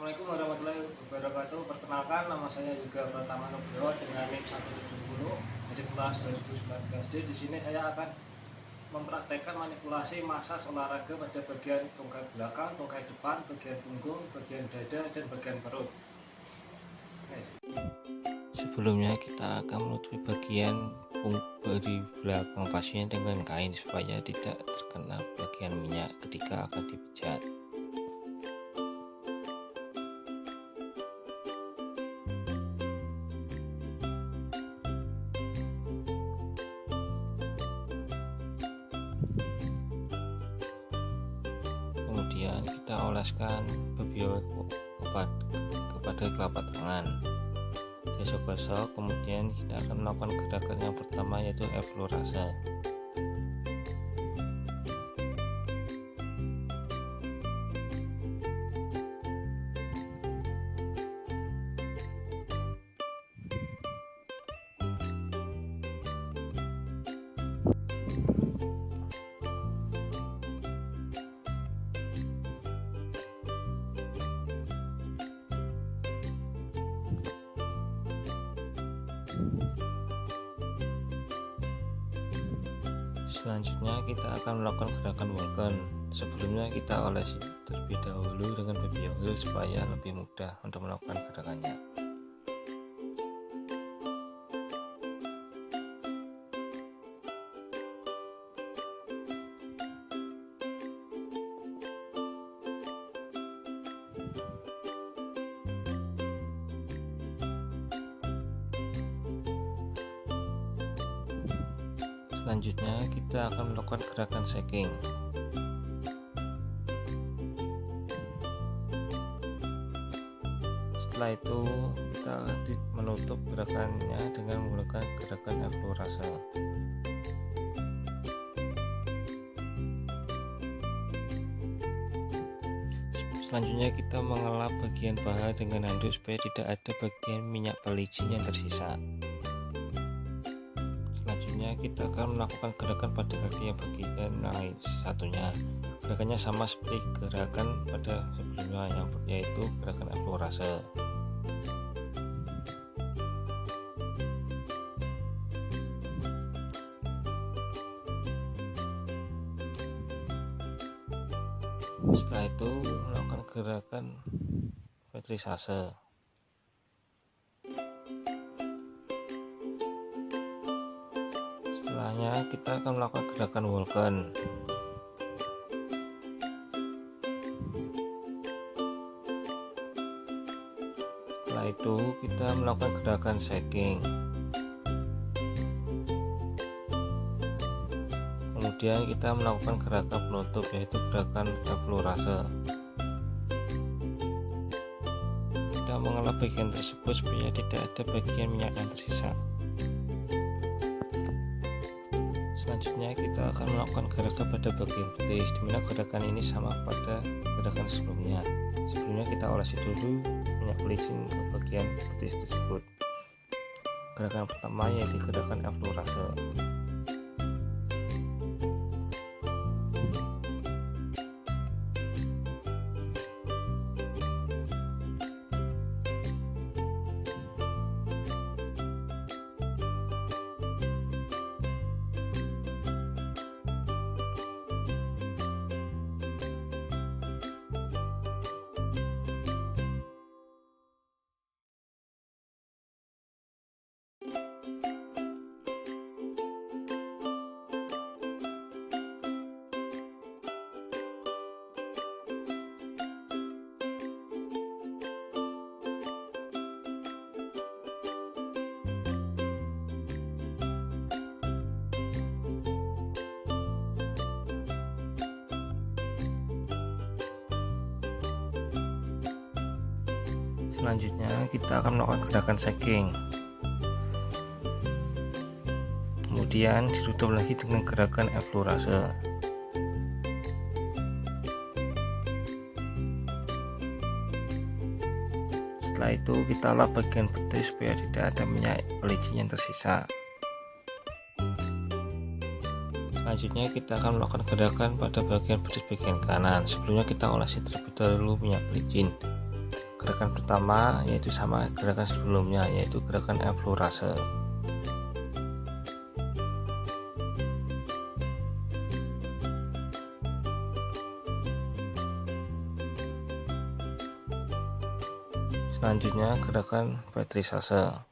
Assalamualaikum warahmatullahi wabarakatuh. Perkenalkan, nama saya Yoga Pratama Nugroho dengan NIM 170 dari kelas 2019D. Di sini saya akan mempraktekkan manipulasi massas olahraga pada bagian tungkai belakang, tungkai depan, bagian punggung, bagian dada, dan bagian perut. Sebelumnya kita akan menutupi bagian di belakang pasien dengan kain supaya tidak terkena bagian minyak ketika akan dipijat. Kemudian kita oleskan Bebio kepada telapak tangan. Gosok-gosok, kemudian kita akan melakukan gerakan yang pertama, yaitu eflorase. Selanjutnya kita akan melakukan gerakan walken. Sebelumnya kita olesi terlebih dahulu dengan baby oil supaya lebih mudah untuk melakukan gerakannya. Selanjutnya kita akan melakukan gerakan shaking. Setelah itu kita menutup gerakannya dengan menggunakan gerakan eflorase. Selanjutnya kita mengelap bagian paha dengan handuk supaya tidak ada bagian minyak pelicin yang tersisa. Kita akan melakukan gerakan pada kaki yang bagian lain satunya. Gerakannya sama seperti gerakan pada sebelumnya, yaitu gerakan eflorase. Setelah itu melakukan gerakan vetrisase. Setelahnya kita akan melakukan gerakan walken. Setelah itu kita melakukan gerakan shaking. Kemudian kita melakukan gerakan penutup, yaitu gerakan eflorase. Kita mengelap bagian tersebut supaya tidak ada bagian minyak yang tersisa. Selanjutnya kita akan melakukan gerakan pada bagian betis, dimana gerakan ini sama pada gerakan sebelumnya. Sebelumnya kita olesi dulu minyak pelicin ke bagian betis tersebut. Gerakan pertama yaitu gerakan eflorase. Selanjutnya kita akan melakukan gerakan shaking. Kemudian ditutup lagi dengan gerakan eflorase. Setelah itu kita lap bagian betis supaya tidak ada minyak pelicin yang tersisa. Selanjutnya kita akan melakukan gerakan pada bagian betis bagian kanan. Sebelumnya kita olesi terlebih dahulu minyak pelicin. gerakan pertama yaitu sama gerakan sebelumnya, yaitu gerakan effleurase. Selanjutnya gerakan pétrissage.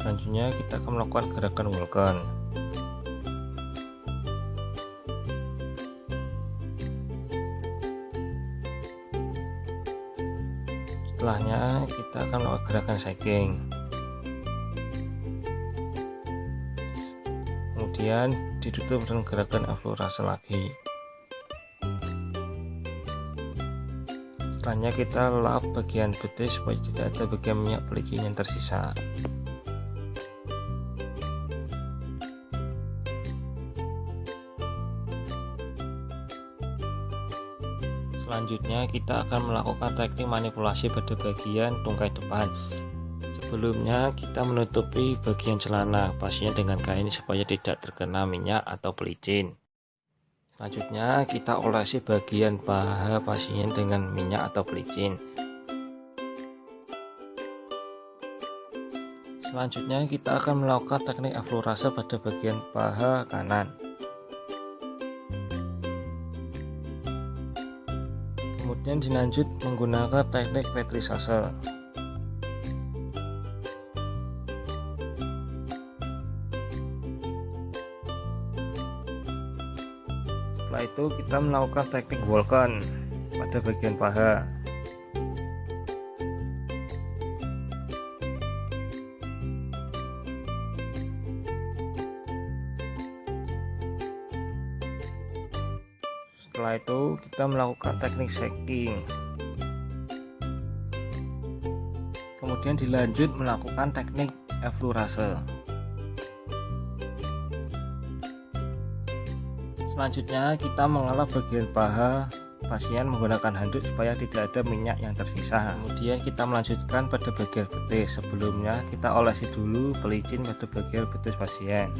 Selanjutnya kita akan melakukan gerakan Vulcan. Setelahnya kita akan melakukan gerakan shaking. Kemudian ditutup dengan gerakan effleurase lagi. Setelahnya kita lap bagian betis supaya tidak ada bagian minyak pelicin yang tersisa. Selanjutnya kita akan melakukan teknik manipulasi pada bagian tungkai depan. Sebelumnya kita menutupi bagian celana pasien dengan kain supaya tidak terkena minyak atau pelicin. Selanjutnya kita olesi bagian paha pasien dengan minyak atau pelicin. Selanjutnya kita akan melakukan teknik effleurase pada bagian paha kanan. Kemudian dilanjut menggunakan teknik pétrissage. Setelah itu kita melakukan teknik Vulcan pada bagian paha. Setelah itu kita melakukan teknik shaking. Kemudian dilanjut melakukan teknik effleurase. Selanjutnya kita mengelap bagian paha pasien menggunakan handuk supaya tidak ada minyak yang tersisa. Kemudian kita melanjutkan pada bagian betis. Sebelumnya kita olesi dulu pelicin pada bagian betis pasien.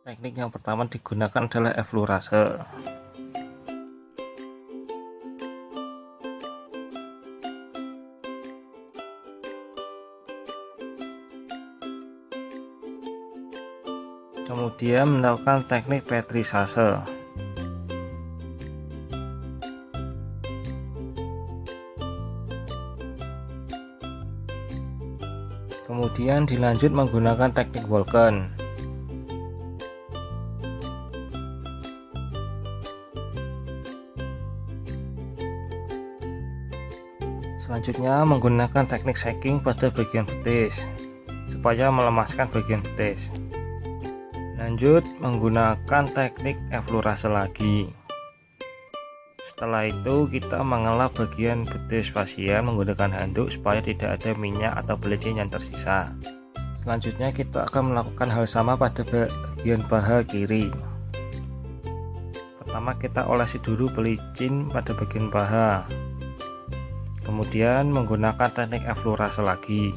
Teknik yang pertama digunakan adalah effleurase. Kemudian melakukan teknik pétrissage. Kemudian dilanjut menggunakan teknik Vulcan. Selanjutnya menggunakan teknik shaking pada bagian betis supaya melemaskan bagian betis. Lanjut menggunakan teknik effleurase lagi. Setelah itu kita mengelap bagian betis pasien menggunakan handuk supaya tidak ada minyak atau pelicin yang tersisa. Selanjutnya kita akan melakukan hal sama pada bagian paha kiri. Pertama kita olesi dulu pelicin pada bagian paha. Kemudian menggunakan teknik effleurase lagi.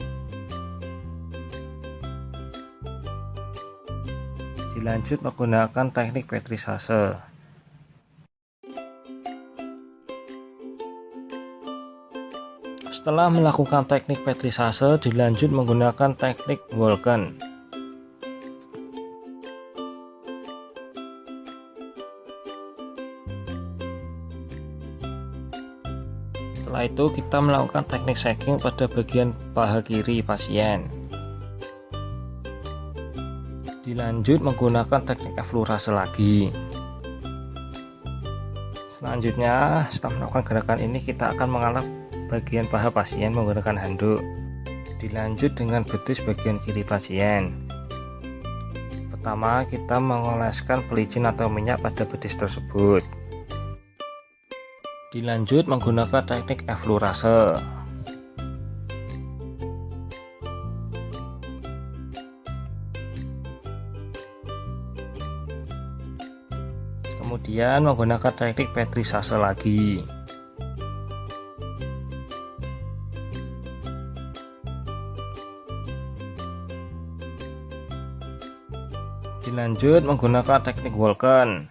Dilanjut menggunakan teknik pétrissage. Setelah melakukan teknik pétrissage, dilanjut menggunakan teknik Vulcan. Setelah itu kita melakukan teknik shaking pada bagian paha kiri pasien. Dilanjut menggunakan teknik effleurase lagi. Selanjutnya setelah melakukan gerakan ini kita akan mengelap bagian paha pasien menggunakan handuk. Dilanjut dengan betis bagian kiri pasien. Pertama kita mengoleskan pelicin atau minyak pada betis tersebut. Dilanjut menggunakan teknik effleurase. Kemudian menggunakan teknik petrisase lagi. Dilanjut menggunakan teknik Vulcan.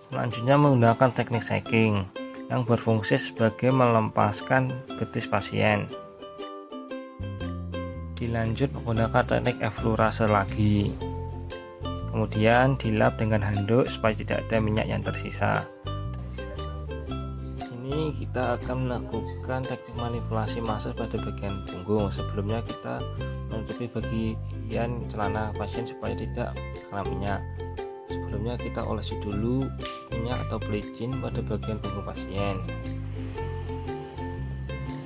Selanjutnya menggunakan teknik shaking yang berfungsi sebagai melepaskan betis pasien. Dilanjut menggunakan teknik eflorase lagi. Kemudian dilap dengan handuk supaya tidak ada minyak yang tersisa. Ini kita akan melakukan teknik manipulasi massage pada bagian punggung. Sebelumnya kita menutupi bagian celana pasien supaya tidak kena minyak. Sebelumnya kita olesi dulu minyak atau pelicin pada bagian punggung pasien.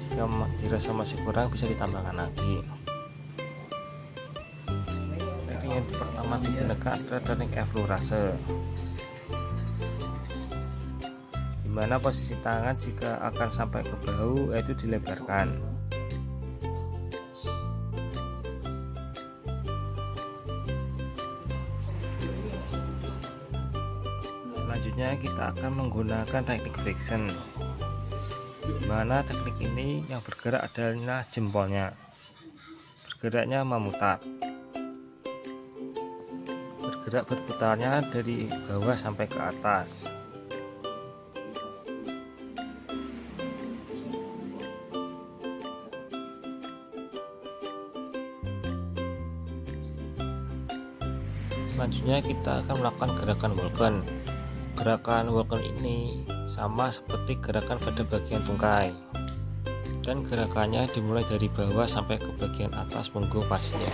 Jika dirasa masih kurang bisa ditambahkan lagi. Teknik yang pertama digunakan adalah teknik eflorase, dimana posisi tangan jika akan sampai ke bahu yaitu dilebarkan. Selanjutnya kita akan menggunakan teknik friction, dimana teknik ini yang bergerak adalah jempolnya, bergeraknya memutar, bergerak berputarnya dari bawah sampai ke atas. Selanjutnya kita akan melakukan gerakan Vulcan. Gerakan Vulcan ini sama seperti gerakan pada bagian tungkai, dan gerakannya dimulai dari bawah sampai ke bagian atas punggung pasien.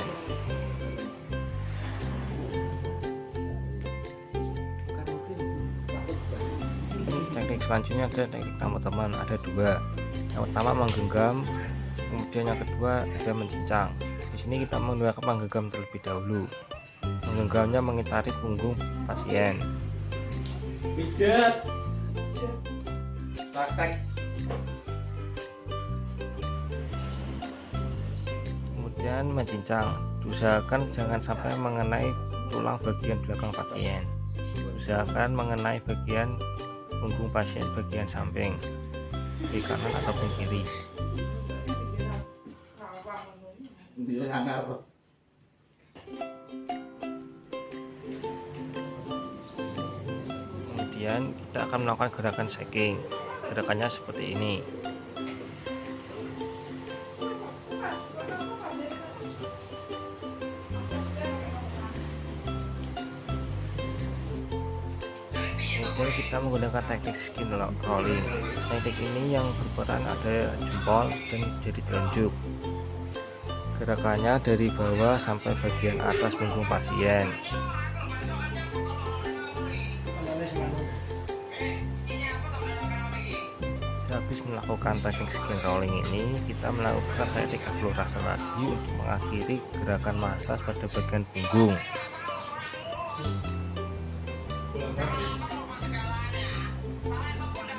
Teknik selanjutnya ada teknik teman-teman, ada dua. Yang pertama menggenggam, kemudian yang kedua ada mencincang. Di sini kita menggunakan menggenggam terlebih dahulu. Menggenggamnya mengitari punggung pasien. Pijat. Praktek. Kemudian mencincang, diusahakan jangan sampai mengenai tulang bagian belakang pasien. Usahakan mengenai bagian punggung pasien bagian samping, di kanan ataupun kiri. Kemudian kita akan melakukan gerakan shaking. Gerakannya seperti ini. Kemudian kita menggunakan teknik skin rolling. Teknik ini yang berperan ada jempol dan jadi telunjuk. Gerakannya dari bawah sampai bagian atas punggung pasien. Sehabis melakukan teknik skin rolling ini, kita melakukan teknik eflorase lagi untuk mengakhiri gerakan massage pada bagian punggung.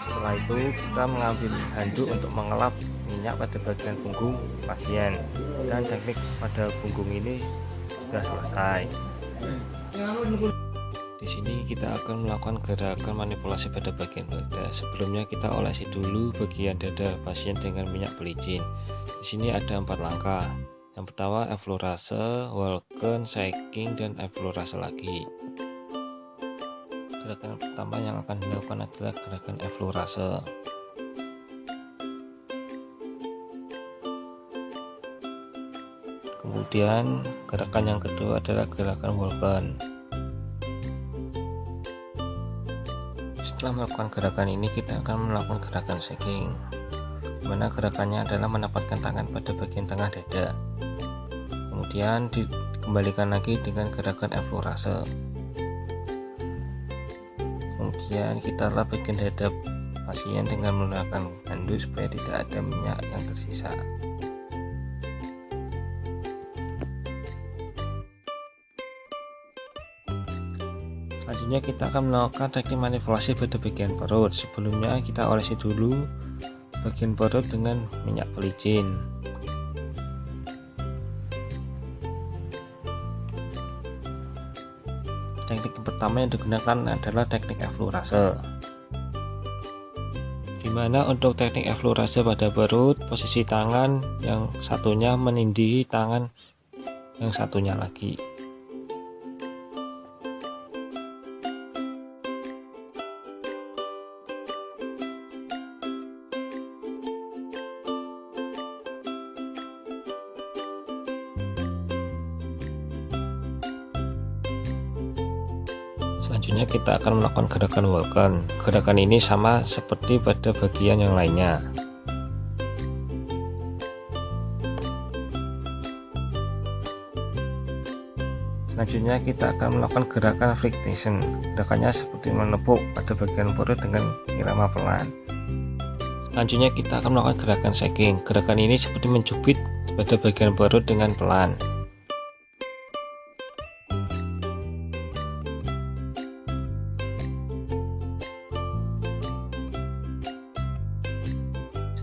Setelah itu kita mengambil handuk untuk mengelap minyak pada bagian punggung pasien, dan teknik pada punggung ini sudah selesai. Di sini kita akan melakukan gerakan manipulasi pada bagian dada. Sebelumnya kita olesi dulu bagian dada pasien dengan minyak pelicin. Di sini ada 4 langkah. Yang pertama eflorase, Vulcan, shaking, dan eflorase lagi. Gerakan pertama yang akan dilakukan adalah gerakan eflorase. Kemudian gerakan yang kedua adalah gerakan Vulcan. Setelah melakukan gerakan ini, kita akan melakukan gerakan shaking, dimana gerakannya adalah menempatkan tangan pada bagian tengah dada. Kemudian dikembalikan lagi dengan gerakan eflorase. Kemudian kita lap bagian dada pasien dengan menggunakan handuk supaya tidak ada minyak yang tersisa. Selanjutnya kita akan melakukan teknik manipulasi pada bagian perut. Sebelumnya kita olesi dulu bagian perut dengan minyak pelicin. Teknik yang pertama yang digunakan adalah teknik effleurase, dimana untuk teknik effleurase pada perut, posisi tangan yang satunya menindih tangan yang satunya lagi. Selanjutnya kita akan melakukan gerakan Vulcan. Gerakan ini sama seperti pada bagian yang lainnya. Selanjutnya kita akan melakukan gerakan flexion. Gerakannya seperti menepuk pada bagian perut dengan irama pelan. Selanjutnya kita akan melakukan gerakan shaking. Gerakan ini seperti mencubit pada bagian perut dengan pelan.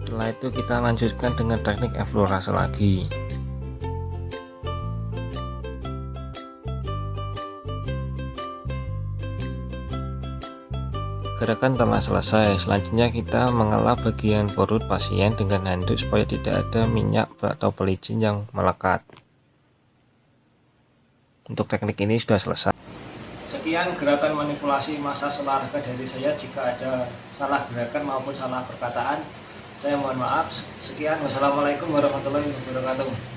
Setelah itu kita lanjutkan dengan teknik effleurase lagi. Gerakan telah selesai. Selanjutnya kita mengelap bagian perut pasien dengan handuk supaya tidak ada minyak atau pelicin yang melekat. Untuk teknik ini sudah selesai. Sekian gerakan manipulasi massas olahraga dari saya. Jika ada salah gerakan maupun salah perkataan, saya mohon maaf. Sekian, wassalamualaikum warahmatullahi wabarakatuh.